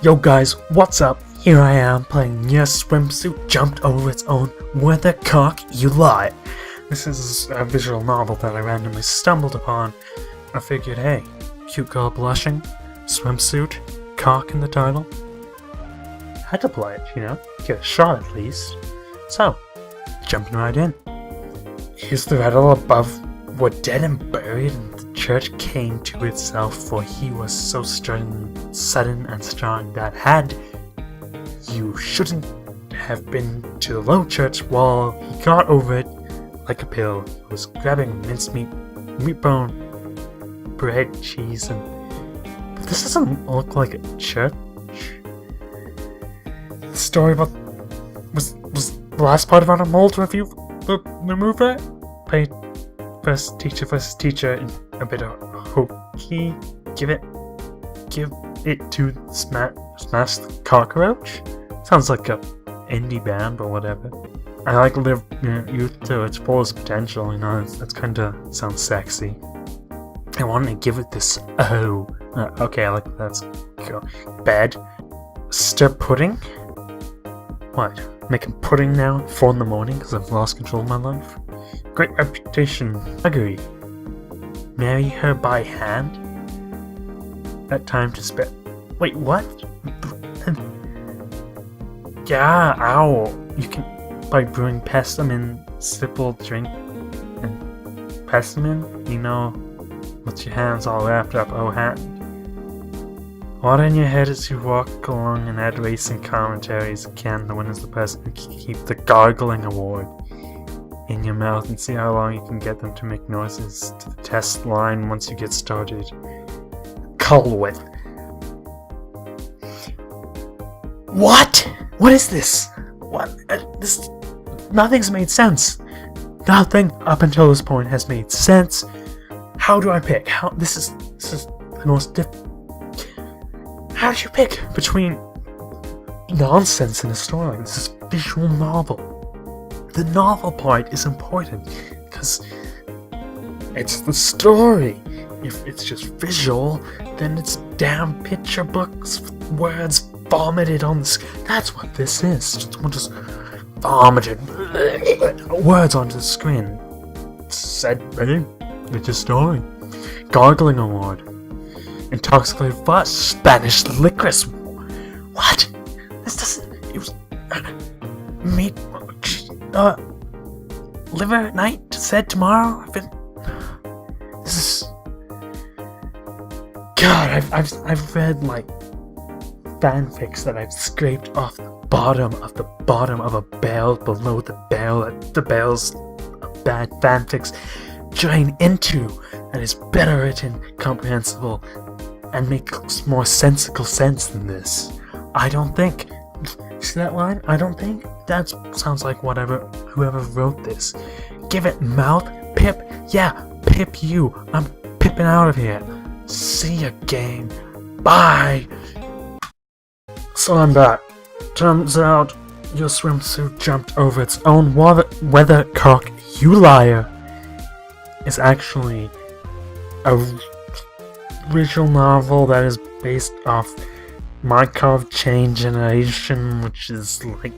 Yo guys, what's up? Here I am playing Your Swimsuit Jumped Over Its Own Weathercock, You Lie. This is a visual novel that I randomly stumbled upon. I figured, hey, cute girl blushing, swimsuit, cock in the title. Had to play it, you know, give it a shot at least. So, jumping right in. Is the rattle above were dead and buried, and the church came to itself, for he was so sudden and strong that had you shouldn't have been to the low church wall, he got over it like a pill. He was grabbing mincemeat, meat bone, bread, cheese, and this doesn't look like a church. The story about was the last part about a mold review remover? Play first teacher versus teacher in a bit of hokey. Give it to smash the cockroach? Sounds like a indie band or whatever. I like live youth too. It's full of potential, you know. That's kind of sounds sexy. I want to give it this okay, I like that's cool. Bed. Stir pudding? What? Making pudding now at 4 in the morning because I've lost control of my life? Great reputation. Agree. Marry her by hand? That time to spare. Wait, what? Yeah, ow. You can, by brewing pestamine, simple drink and pestamine, you know, with your hands all wrapped up, oh hand. Water in your head as you walk along and add racing commentaries again. The winner is the person who can keep the gargling award in your mouth and see how long you can get them to make noises to the test line once you get started. Cull with. What? What is this? What? This. Nothing's made sense. Nothing up until this point has made sense. How do I pick? This is the most How do you pick between nonsense in a story like this? Is a visual novel. The novel part is important because it's the story. If it's just visual, then it's damn picture books with words vomited on the screen. That's what this is. Someone just vomited words onto the screen. Said, hey, it's a story. Gargling award. Intoxicated bus. Spanish licorice. What? This doesn't. It was meat. Liver night said tomorrow. This is. God, I've read like fanfics that I've scraped off the bottom of a barrel below the barrel that the barrels of bad fanfics drain into, and is better written, comprehensible, and makes more sensical sense than this. I don't think. See that line? I don't think? That sounds like whoever wrote this. Give it mouth, Pip. Yeah, Pip you. I'm pipping out of here. See ya, game. Bye. So I'm back. Turns out Your Swimsuit Jumped Over Its Own Weathercock, You Liar, is actually a visual novel that is based off Markov Chain generation, which is like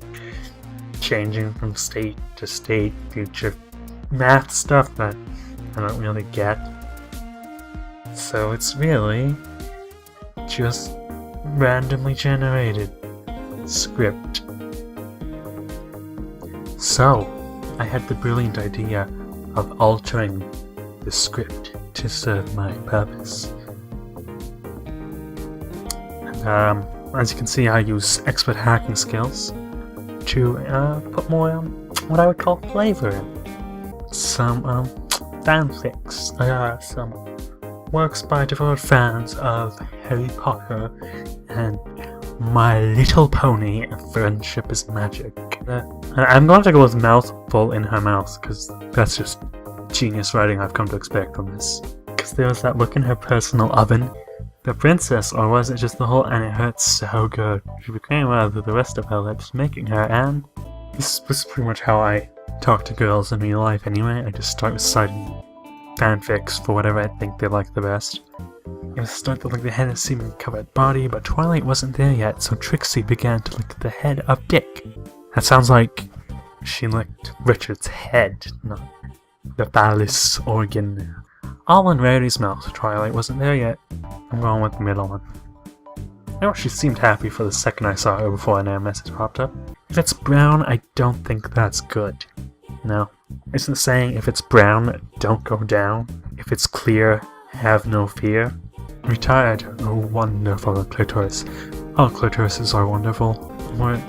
changing from state to state, future math stuff that I don't really get. So it's really just randomly generated script. So I had the brilliant idea of altering the script to serve my purpose. As you can see, I use expert hacking skills to put more what I would call flavor in. Some fanfics, some works by devoted fans of Harry Potter and My Little Pony, Friendship is Magic. I'm going to go with mouthful in her mouth, because that's just genius writing I've come to expect from this. Because there was that look in her personal oven. The princess, or was it just the whole, and it hurts so good. She became aware that the rest of her lips making her, and this was pretty much how I talk to girls in real life anyway. I just start reciting fanfics for whatever I think they like the best. It was started to lick the head of seemingly covered body, but Twilight wasn't there yet, so Trixie began to lick the head of Dick. That sounds like she licked Richard's head, not the phallus organ. All in Rarity's mouth. Twilight wasn't there yet. I'm going with the middle one. You know, she seemed happy for the second I saw her before an air message popped up. If it's brown, I don't think that's good. No. Isn't the saying, if it's brown, don't go down? If it's clear, have no fear? Retired. Oh, wonderful clitoris. All clitorises are wonderful. With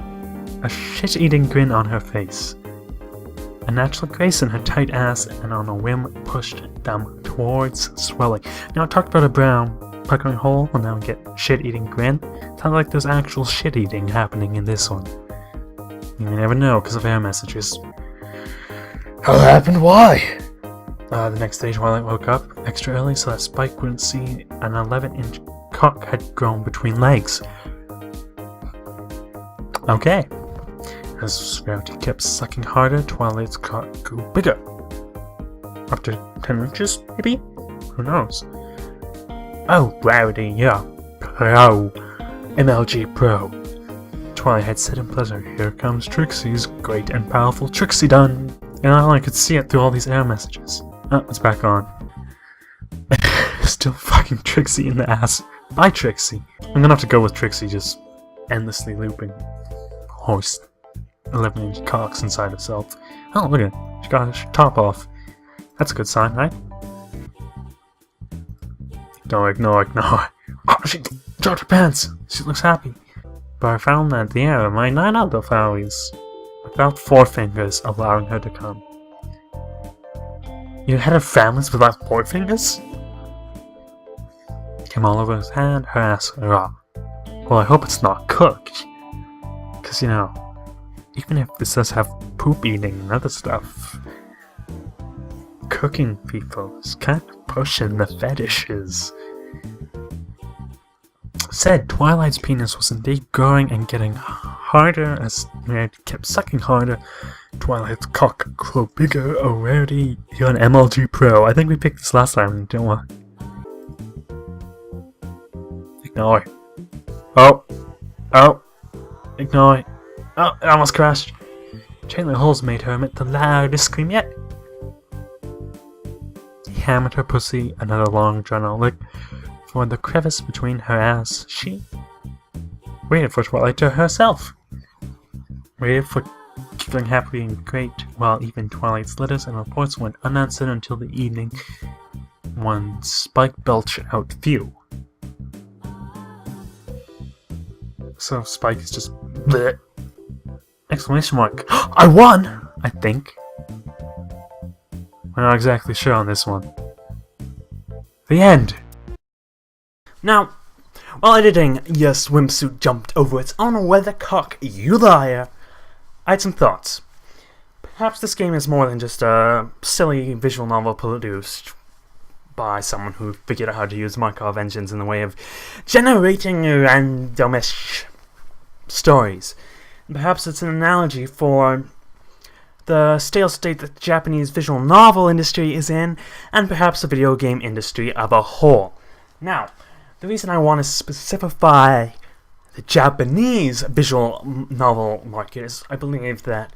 a shit-eating grin on her face. A natural grace in her tight ass, and on a whim pushed them towards swelling. Now I talked about a brown puckering hole, and now we get shit-eating grin. Sounds like there's actual shit-eating happening in this one. You never know because of air messages. How happened? Why? The next day, Twilight woke up extra early so that Spike wouldn't see an 11-inch cock had grown between legs. Okay. As Rarity kept sucking harder, Twilight's cock grew bigger. Up to 10 inches, maybe? Who knows? Oh, Rarity, yeah. Pro. MLG Pro. Twilight had said in pleasure, here comes Trixie's great and powerful Trixie done. And I could see it through all these air messages. Oh, it's back on. Still fucking Trixie in the ass. Bye, Trixie. I'm gonna have to go with Trixie just endlessly looping. Horse. 11-inch cocks inside herself. Oh, look at it. She got her top off. That's a good sign, right? Ignore. Oh, she dropped her pants. She looks happy. But I found that there are my 9 other fairies. Without 4 fingers allowing her to come. You had a families without 4 fingers? Came all over his hand, her ass raw. Well, I hope it's not cooked. Cause you know, even if this does have poop eating and other stuff, cooking people is kind of pushing the fetishes. Said Twilight's penis was indeed growing and getting harder as Rarity kept sucking harder. Twilight's cock grew bigger. Oh, Rarity, you're an MLG Pro. I think we picked this last time, didn't we? Ignore. Oh. Ignore. Oh, it almost crashed. Chain-link holes made her emit the loudest scream yet. He hammered her pussy, another long drawn-out lick. For the crevice between her ass, she waited for Twilight to herself. Waited for giggling happily and great, while even Twilight's letters and reports went unanswered until the evening when Spike belched out few. So Spike is just bleh. Exclamation mark. I won! I think. We're not exactly sure on this one. The end! Now, while editing Your Swimsuit Jumped Over Its Own Weathercock, You Liar, I had some thoughts. Perhaps this game is more than just a silly visual novel produced by someone who figured out how to use Markov engines in the way of generating randomish stories. Perhaps it's an analogy for the stale state that the Japanese visual novel industry is in, and perhaps the video game industry of a whole. Now, the reason I want to specify the Japanese visual novel market is I believe that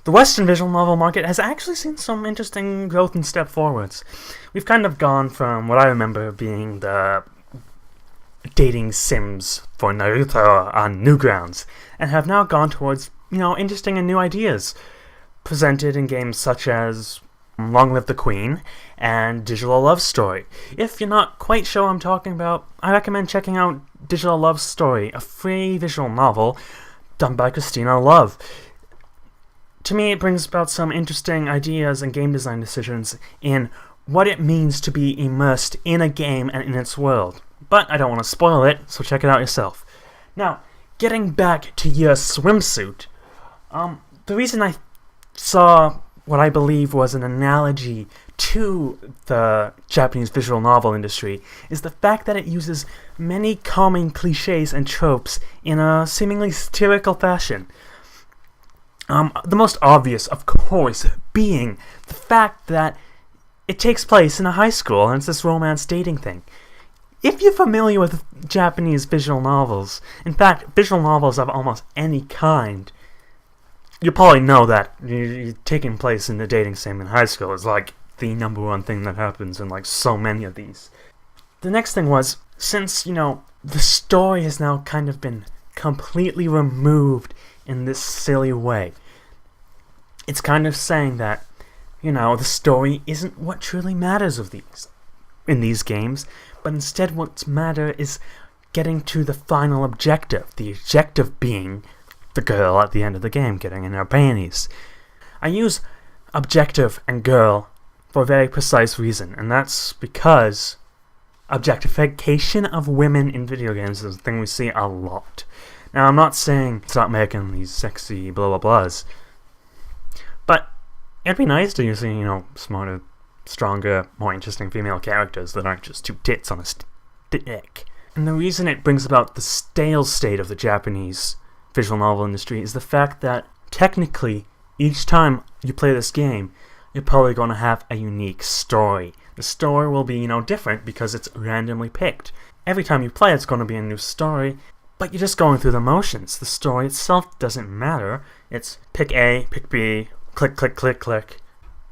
the Western visual novel market has actually seen some interesting growth and step forwards. We've kind of gone from what I remember being the dating sims for Naruto on Newgrounds, and have now gone towards, interesting and new ideas presented in games such as Long Live the Queen and Digital Love Story. If you're not quite sure what I'm talking about, I recommend checking out Digital Love Story, a free visual novel done by Christina Love. To me, it brings about some interesting ideas and game design decisions in what it means to be immersed in a game and in its world. But I don't want to spoil it, so check it out yourself. Now, getting back to Your Swimsuit, the reason I saw what I believe was an analogy to the Japanese visual novel industry is the fact that it uses many common cliches and tropes in a seemingly satirical fashion. The most obvious, of course, being the fact that it takes place in a high school, and it's this romance dating thing. If you're familiar with Japanese visual novels, in fact, visual novels of almost any kind, you probably know that taking place in the dating sim in high school is like the number one thing that happens in like so many of these. The next thing was, since, the story has now kind of been completely removed in this silly way, it's kind of saying that, the story isn't what truly matters in these games, but instead what matters is getting to the final objective, the objective being the girl at the end of the game getting in her panties. I use objective and girl for a very precise reason, and that's because objectification of women in video games is a thing we see a lot. Now, I'm not saying stop making these sexy blah blah blahs, but it'd be nice to see, smarter, stronger, more interesting female characters that aren't just two tits on a stick. And the reason it brings about the stale state of the Japanese visual novel industry is the fact that technically each time you play this game, you're probably going to have a unique story. The story will be, different because it's randomly picked. Every time you play, it's going to be a new story, but you're just going through the motions. The story itself doesn't matter. It's pick A, pick B, click, click, click, click,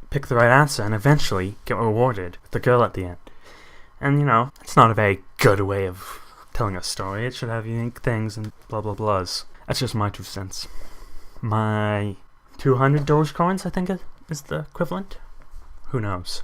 pick the right answer, and eventually get rewarded with the girl at the end. And, it's not a very good way of telling a story. It should have unique things and blah blah blahs. That's just my 2 cents. My 200 Dogecoins, I think is the equivalent. Who knows?